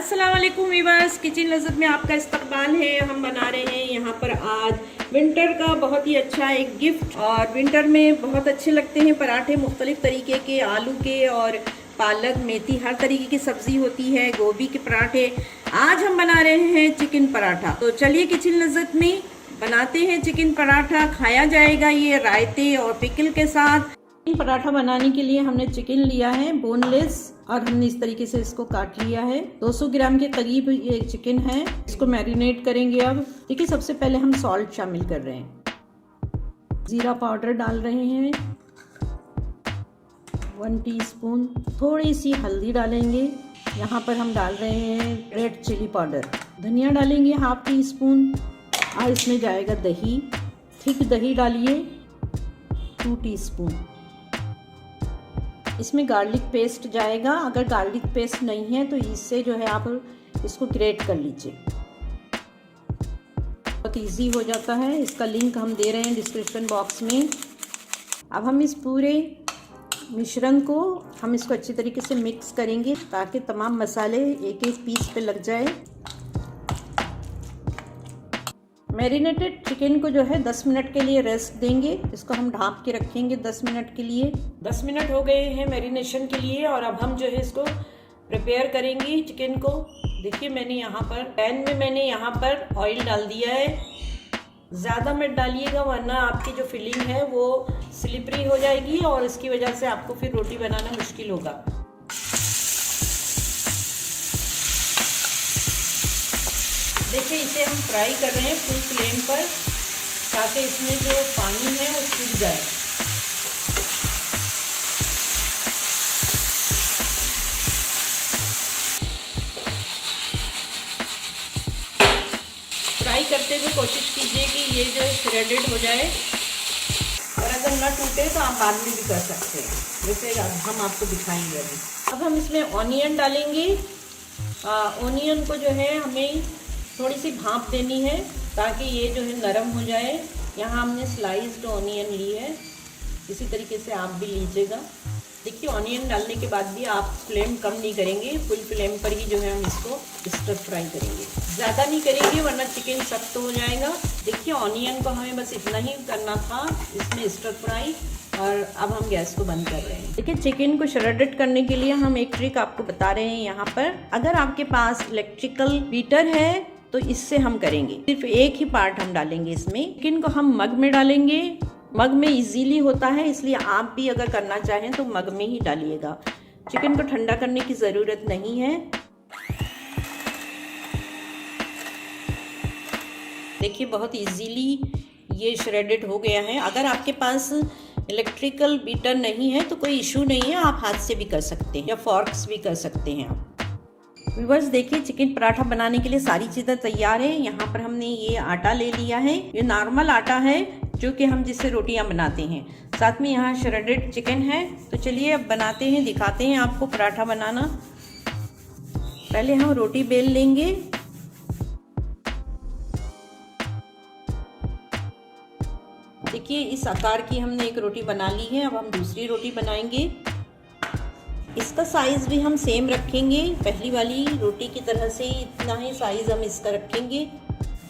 अस्सलाम वालेकुम viewers, kitchen लज़्ज़त में आपका इस्तकबाल है। हम बना रहे हैं यहाँ पर आज विंटर का बहुत ही अच्छा एक गिफ्ट। और विंटर में बहुत अच्छे लगते हैं पराठे, मुख्तलिफ़ तरीके के, आलू के और पालक, मेथी, हर तरीके की सब्ज़ी होती है, गोभी के पराठे। आज हम बना रहे हैं चिकन पराठा। तो चलिए किचन लज़्ज़त में बनाते हैं चिकन पराठा। खाया जाएगा ये रायते और पिकल के साथ। पराठा बनाने के लिए हमने चिकन लिया है बोनलेस और हमने इस तरीके से इसको काट लिया है। 200 ग्राम के करीब ये चिकन है। इसको मैरिनेट करेंगे। अब देखिए, सबसे पहले हम सॉल्ट शामिल कर रहे हैं, जीरा पाउडर डाल रहे हैं 1 टीस्पून, थोड़ी सी हल्दी डालेंगे। यहाँ पर हम डाल रहे हैं रेड चिली पाउडर, धनिया डालेंगे 1/2 टीस्पून। और इसमें जाएगा दही, थिक दही डालिए 2 टीस्पून। इसमें गार्लिक पेस्ट जाएगा। अगर गार्लिक पेस्ट नहीं है तो इससे जो है आप इसको ग्रेट कर लीजिए, बहुत इजी हो जाता है। इसका लिंक हम दे रहे हैं डिस्क्रिप्शन बॉक्स में। अब हम इस पूरे मिश्रण को अच्छी तरीके से मिक्स करेंगे ताकि तमाम मसाले एक एक पीस पे लग जाए। मैरिनेटेड चिकन को जो है 10 मिनट के लिए रेस्ट देंगे। इसको हम ढाँप के रखेंगे 10 मिनट के लिए। 10 मिनट हो गए हैं मैरिनेशन के लिए और अब हम जो है इसको प्रिपेयर करेंगे चिकन को। देखिए, मैंने यहाँ पर पैन में ऑयल डाल दिया है। ज़्यादा मत डालिएगा वरना आपकी जो फिलिंग है वो स्लिपरी हो जाएगी और इसकी वजह से आपको फिर रोटी बनाना मुश्किल होगा। देखिए, इसे हम फ्राई कर रहे हैं फुल फ्लेम पर ताकि इसमें जो पानी है वो सूख जाए। फ्राई करते हुए कोशिश कीजिए कि ये जो श्रेडेड हो जाए, और अगर ना टूटे तो आप बाद में भी कर सकते हैं, जैसे हम आपको दिखाएंगे अभी। अब हम इसमें ऑनियन डालेंगे। ऑनियन को जो है हमें थोड़ी सी भाप देनी है ताकि ये जो है नरम हो जाए। यहाँ हमने स्लाइस्ड ऑनियन ली है, इसी तरीके से आप भी लीजिएगा। देखिए, ऑनियन डालने के बाद भी आप फ्लेम कम नहीं करेंगे, फुल फ्लेम पर ही जो है हम इसको स्टर फ्राई करेंगे। ज़्यादा नहीं करेंगे वरना चिकन सख्त हो जाएगा। देखिए, ऑनियन को हमें बस इतना ही करना था, इसमें स्टर फ्राई। और अब हम गैस को बंद कर रहे हैं। देखिए, चिकन को श्रेडेड करने के लिए हम एक ट्रिक आपको बता रहे हैं यहाँ पर। अगर आपके पास इलेक्ट्रिकल बीटर है तो इससे हम करेंगे। सिर्फ एक ही पार्ट हम डालेंगे इसमें। चिकन को हम मग में डालेंगे। मग में इजीली होता है, इसलिए आप भी अगर करना चाहें तो मग में ही डालिएगा। चिकन को ठंडा करने की ज़रूरत नहीं है। देखिए, बहुत इजीली ये श्रेडेड हो गया है। अगर आपके पास इलेक्ट्रिकल बीटर नहीं है तो कोई इशू नहीं है, आप हाथ से भी कर सकते हैं या फॉर्क्स भी कर सकते हैं आप। व्यूअर्स, देखिए, चिकन पराठा बनाने के लिए सारी चीज़ें तैयार है। यहाँ पर हमने ये आटा ले लिया है, ये नॉर्मल आटा है जो कि हम जिससे रोटियाँ बनाते हैं। साथ में यहाँ श्रेडेड चिकन है। तो चलिए अब बनाते हैं, दिखाते हैं आपको पराठा बनाना। पहले हम रोटी बेल लेंगे। देखिए, इस आकार की हमने एक रोटी बना ली है। अब हम दूसरी रोटी बनाएंगे। इसका साइज़ भी हम सेम रखेंगे, पहली वाली रोटी की तरह से इतना ही साइज़ हम इसका रखेंगे।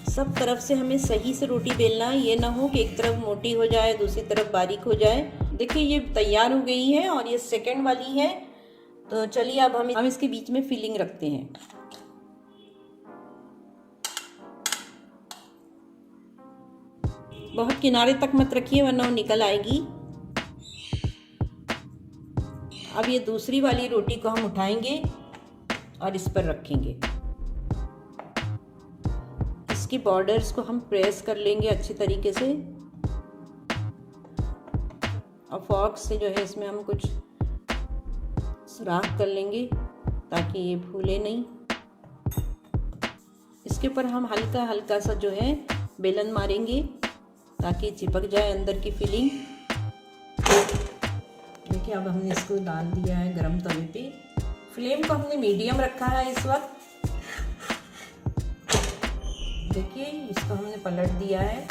सब तरफ से हमें सही से रोटी बेलना है, ये ना हो कि एक तरफ मोटी हो जाए दूसरी तरफ बारीक हो जाए। देखिए, ये तैयार हो गई है और ये सेकंड वाली है। तो चलिए अब हम इसके बीच में फिलिंग रखते हैं। बहुत किनारे तक मत रखिए वरना वो निकल आएगी। अब ये दूसरी वाली रोटी को हम उठाएंगे और इस पर रखेंगे। इसकी बॉर्डर्स को हम प्रेस कर लेंगे अच्छी तरीके से और फॉर्क से जो है इसमें हम कुछ सुराख कर लेंगे ताकि ये फूले नहीं। इसके ऊपर हम हल्का हल्का सा जो है बेलन मारेंगे ताकि चिपक जाए अंदर की फिलिंग। देखिए, अब हमने इसको डाल दिया है गरम तवे पे। फ्लेम को हमने मीडियम रखा है इस वक्त। देखिए, इसको हमने पलट दिया है।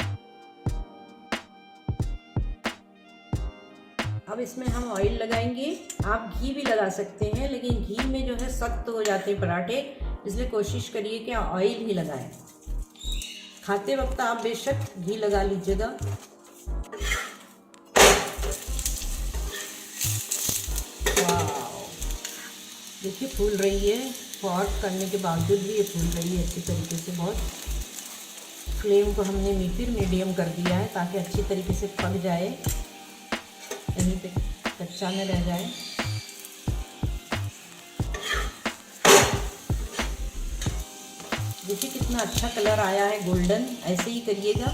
अब इसमें हम ऑयल लगाएंगे। आप घी भी लगा सकते हैं, लेकिन घी में जो है सख्त हो जाते हैं पराठे, इसलिए कोशिश करिए कि ऑयल ही लगाएं। खाते वक्त आप बेशक घी लगा लीजिएगा। वाह, देखिए फूल रही है, फॉर्क करने के बावजूद भी ये फूल रही है अच्छी तरीके से। बहुत फ्लेम को हमने मीडियम कर दिया है ताकि अच्छी तरीके से पक जाए, कहीं पे कच्चा न रह जाए। देखिए कितना अच्छा कलर आया है गोल्डन, ऐसे ही करिएगा।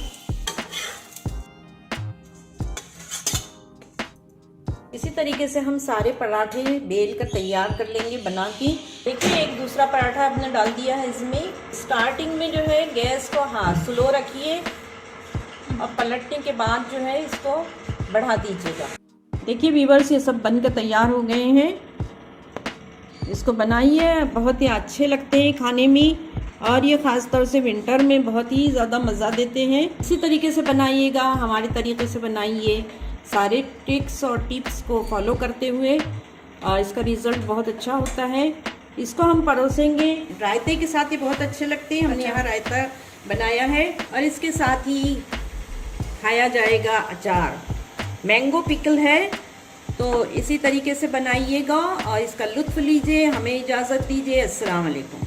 इसी तरीके से हम सारे पराठे बेल कर तैयार कर लेंगे बना के। देखिए एक दूसरा पराठा आपने डाल दिया है इसमें। स्टार्टिंग में जो है गैस को स्लो रखिए और पलटने के बाद जो है इसको बढ़ा दीजिएगा। देखिए व्यूअर्स, ये सब बनकर तैयार हो गए हैं। इसको बनाइए, बहुत ही अच्छे लगते हैं खाने में, और ये ख़ास तौर से विंटर में बहुत ही ज़्यादा मज़ा देते हैं। इसी तरीके से बनाइएगा, हमारे तरीके से बनाइए, सारे ट्रिक्स और टिप्स को फॉलो करते हुए, और इसका रिज़ल्ट बहुत अच्छा होता है। इसको हम परोसेंगे रायते के साथ, ही बहुत अच्छे लगते हैं। हमने यहाँ रायता बनाया है और इसके साथ ही खाया जाएगा अचार, मैंगो पिकल है। तो इसी तरीके से बनाइएगा और इसका लुत्फ़ लीजिए। हमें इजाज़त दीजिए। अस्सलाम वालेकुम।